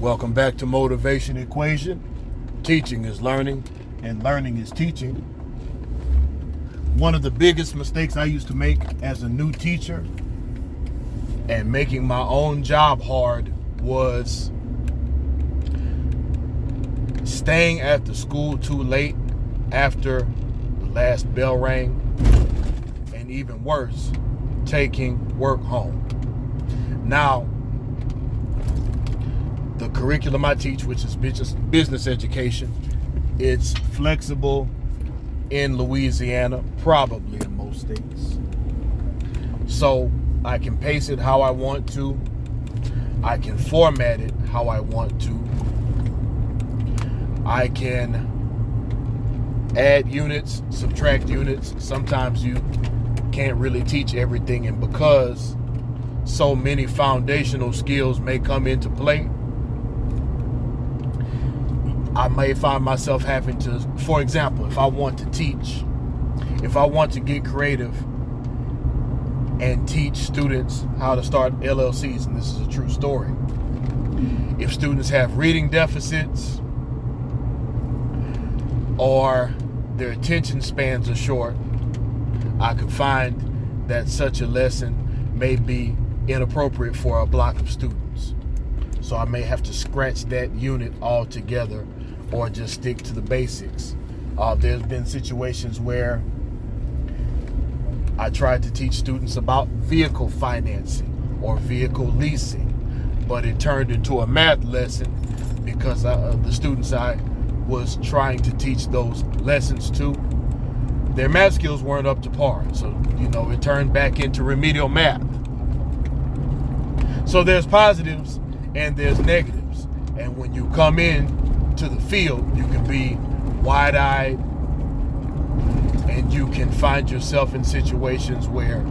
Welcome back to Motivation Equation. Teaching is learning, and learning is teaching. One of the biggest mistakes I used to make as a new teacher and making my own job hard was staying at the school too late after the last bell rang, and even worse, taking work home. Now, the curriculum I teach, which is business education, it's flexible in Louisiana, probably in most states. So I can pace it how I want to. I can format it how I want to. I can add units, subtract units. Sometimes you can't really teach everything, and because so many foundational skills may come into play, I may find myself having to, for example, if I want to teach, if I want to get creative and teach students how to start LLCs, and this is a true story, if students have reading deficits or their attention spans are short, I could find that such a lesson may be inappropriate for a block of students. So I may have to scratch that unit altogether or just stick to the basics. There's been situations where I tried to teach students about vehicle financing or vehicle leasing, but it turned into a math lesson because the students I was trying to teach those lessons to, their math skills weren't up to par. So, it turned back into remedial math. So there's positives and there's negatives. And when you come in to the field, you can be wide-eyed and you can find yourself in situations where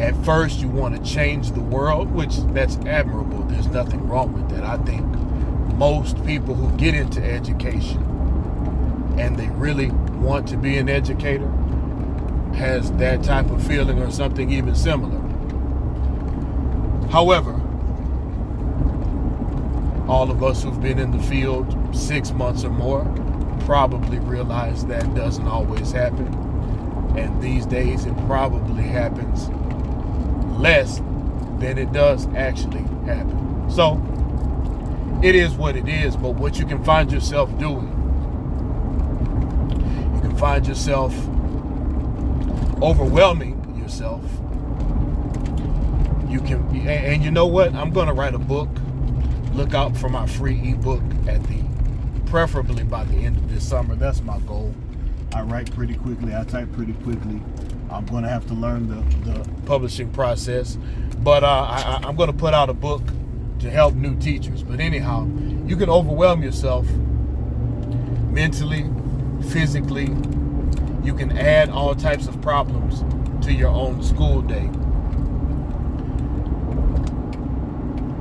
at first you want to change the world, which that's admirable. There's nothing wrong with that. I think most people who get into education and they really want to be an educator has that type of feeling or something even similar. However, all of us who've been in the field 6 months or more probably realize that doesn't always happen. And these days it probably happens less than it does actually happen. So it is what it is, but what you can find yourself doing, you can find yourself overwhelming yourself. You can, and you know what? I'm going to write a book. Look out for my free ebook preferably by the end of this summer. That's my goal. I write pretty quickly. I type pretty quickly. I'm going to have to learn the publishing process. But I'm going to put out a book to help new teachers. But anyhow, you can overwhelm yourself mentally, physically. You can add all types of problems to your own school day.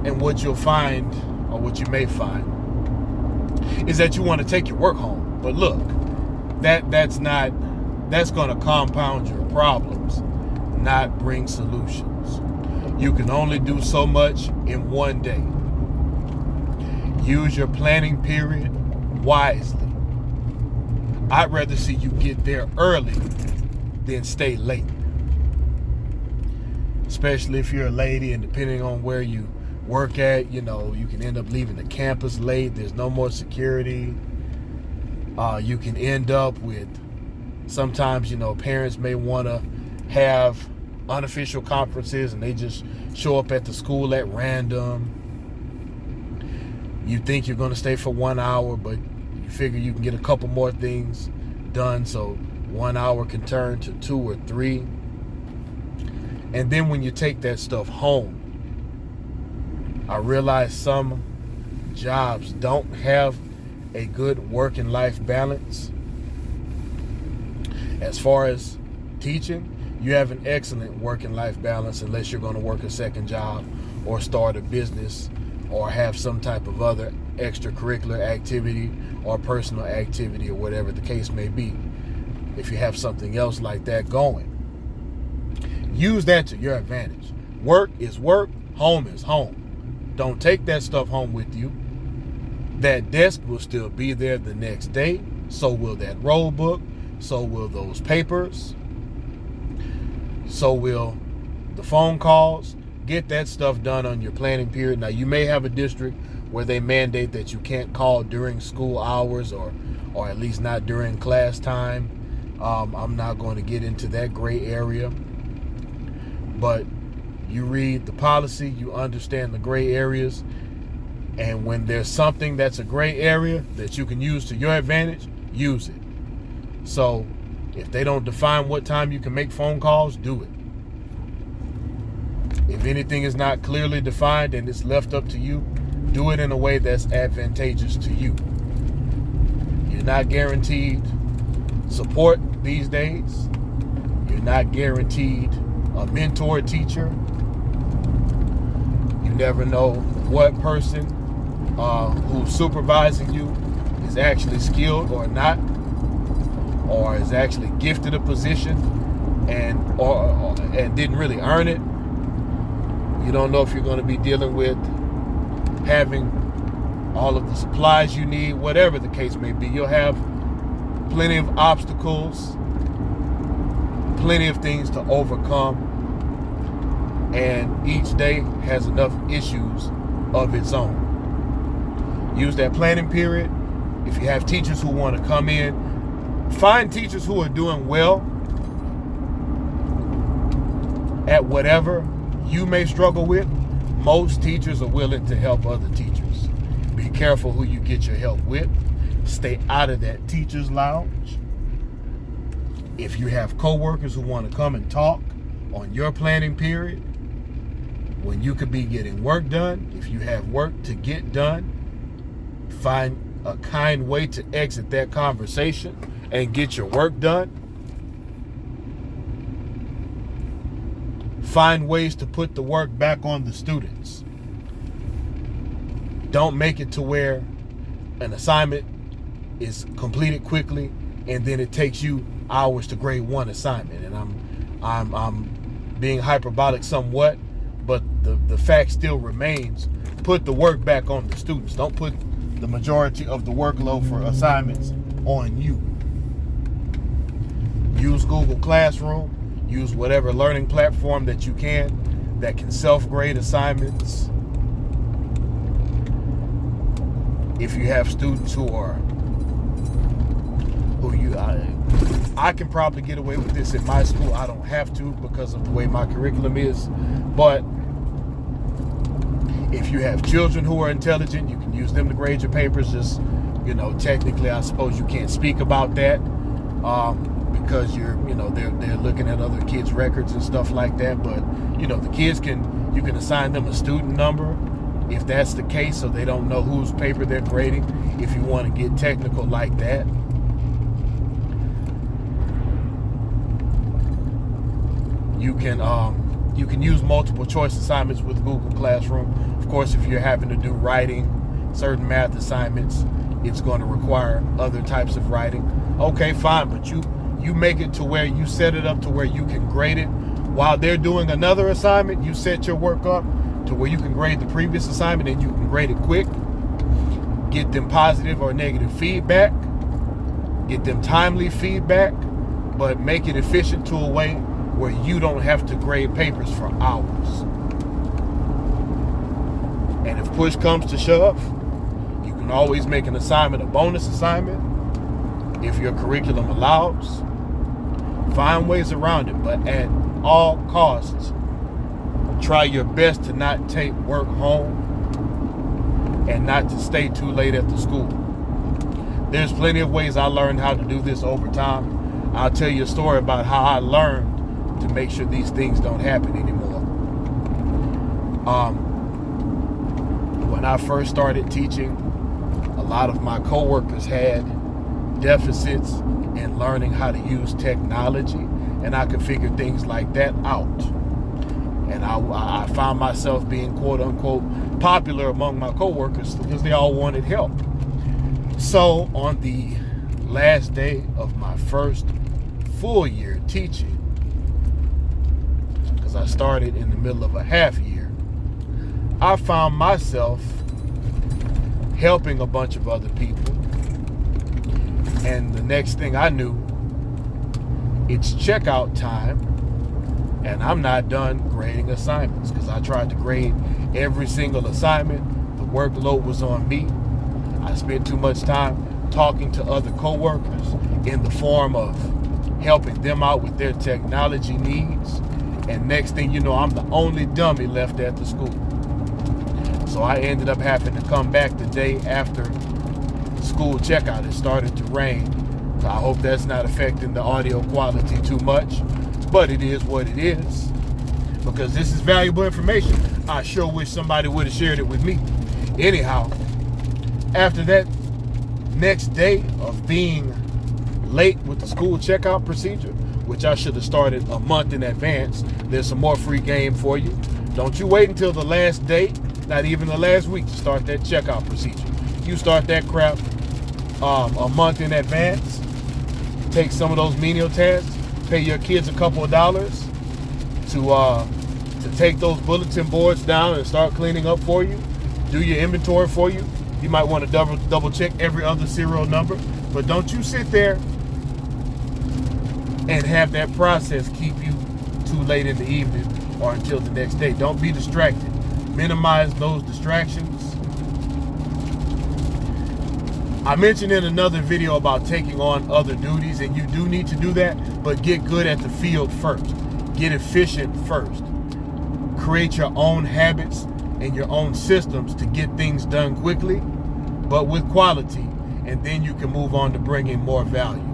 And what you'll find, or what you may find, is that you want to take your work home. But look, that's going to compound your problems, not bring solutions. You can only do so much in one day. Use your planning period wisely. I'd rather see you get there early than stay late. Especially if you're a lady, and depending on where you work at, you can end up leaving the campus late. There's no more security. You can end up with, sometimes, parents may want to have unofficial conferences and they just show up at the school at random. You think you're going to stay for 1 hour, but you figure you can get a couple more things done, so 1 hour can turn to 2 or 3. And then when you take that stuff home, I realize some jobs don't have a good work and life balance. As far as teaching, you have an excellent work and life balance unless you're going to work a second job or start a business or have some type of other extracurricular activity or personal activity or whatever the case may be. If you have something else like that going, use that to your advantage. Work is work, home is home. Don't take that stuff home with you. That desk will still be there the next day. So will that roll book. So will those papers. So will the phone calls. Get that stuff done on your planning period. Now, you may have a district where they mandate that you can't call during school hours or at least not during class time. I'm not going to get into that gray area. But you read the policy, you understand the gray areas, and when there's something that's a gray area that you can use to your advantage, use it. So if they don't define what time you can make phone calls, do it. If anything is not clearly defined and it's left up to you, do it in a way that's advantageous to you. You're not guaranteed support these days. You're not guaranteed a mentor teacher. You never know what person who's supervising you is actually skilled or not, or is actually gifted a position and didn't really earn it. You don't know if you're going to be dealing with having all of the supplies you need, whatever the case may be. You'll have plenty of obstacles, plenty of things to overcome, and each day has enough issues of its own. Use that planning period. If you have teachers who want to come in, find teachers who are doing well at whatever you may struggle with. Most teachers are willing to help other teachers. Be careful who you get your help with. Stay out of that teacher's lounge. If you have coworkers who want to come and talk on your planning period, when you could be getting work done, if you have work to get done, find a kind way to exit that conversation and get your work done. Find ways to put the work back on the students. Don't make it to where an assignment is completed quickly and then it takes you hours to grade one assignment. And I'm being hyperbolic somewhat, but the fact still remains. Put the work back on the students. Don't put the majority of the workload for assignments on you. Use Google Classroom. Use whatever learning platform that you can that can self-grade assignments. If you have students I can probably get away with this in my school. I don't have to because of the way my curriculum is. But if you have children who are intelligent, you can use them to grade your papers. Just, technically, I suppose you can't speak about that because they're looking at other kids' records and stuff like that. But, the kids you can assign them a student number if that's the case, so they don't know whose paper they're grading, if you want to get technical like that. You can use multiple choice assignments with Google Classroom. Of course, if you're having to do writing, certain math assignments, it's going to require other types of writing. Okay, fine, but you make it to where you set it up to where you can grade it while they're doing another assignment. You set your work up to where you can grade the previous assignment and you can grade it quick. Get them positive or negative feedback. Get them timely feedback, but make it efficient to a way where you don't have to grade papers for hours. And if push comes to shove, you can always make an assignment a bonus assignment if your curriculum allows. Find ways around it, but at all costs, try your best to not take work home and not to stay too late at the school. There's plenty of ways I learned how to do this over time. I'll tell you a story about how I learned to make sure these things don't happen anymore. When I first started teaching, a lot of my coworkers had deficits in learning how to use technology, and I could figure things like that out. And I found myself being quote unquote popular among my coworkers because they all wanted help. So on the last day of my first full year teaching, because I started in the middle of a half year, I found myself helping a bunch of other people. And the next thing I knew, it's checkout time, and I'm not done grading assignments because I tried to grade every single assignment. The workload was on me. I spent too much time talking to other coworkers in the form of helping them out with their technology needs. And next thing you know, I'm the only dummy left at the school. So I ended up having to come back the day after school checkout. It started to rain. So I hope that's not affecting the audio quality too much, but it is what it is, because this is valuable information. I sure wish somebody would have shared it with me. Anyhow, after that next day of being late with the school checkout procedure, which I should have started a month in advance, there's some more free game for you. Don't you wait until the last day, not even the last week, to start that checkout procedure. You start that crap a month in advance. Take some of those menial tasks, pay your kids a couple of dollars to take those bulletin boards down and start cleaning up for you, do your inventory for you. You might want to double check every other serial number, but don't you sit there and have that process keep you too late in the evening or until the next day. Don't be distracted. Minimize those distractions. I mentioned in another video about taking on other duties, and you do need to do that, but get good at the field first. Get efficient first. Create your own habits and your own systems to get things done quickly, but with quality, and then you can move on to bringing more value.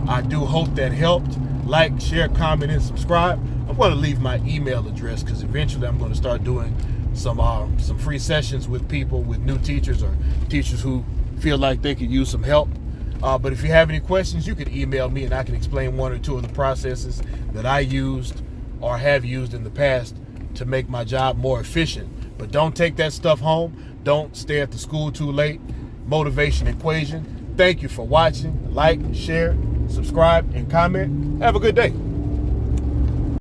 I do hope that helped. Like, share, comment, and subscribe. I'm going to leave my email address because eventually I'm going to start doing some free sessions with people, with new teachers or teachers who feel like they could use some help. But if you have any questions, you can email me and I can explain one or two of the processes that I used or have used in the past to make my job more efficient. But don't take that stuff home. Don't stay at the school too late. Motivation equation. Thank you for watching. Like, share, subscribe, and comment. Have a good day.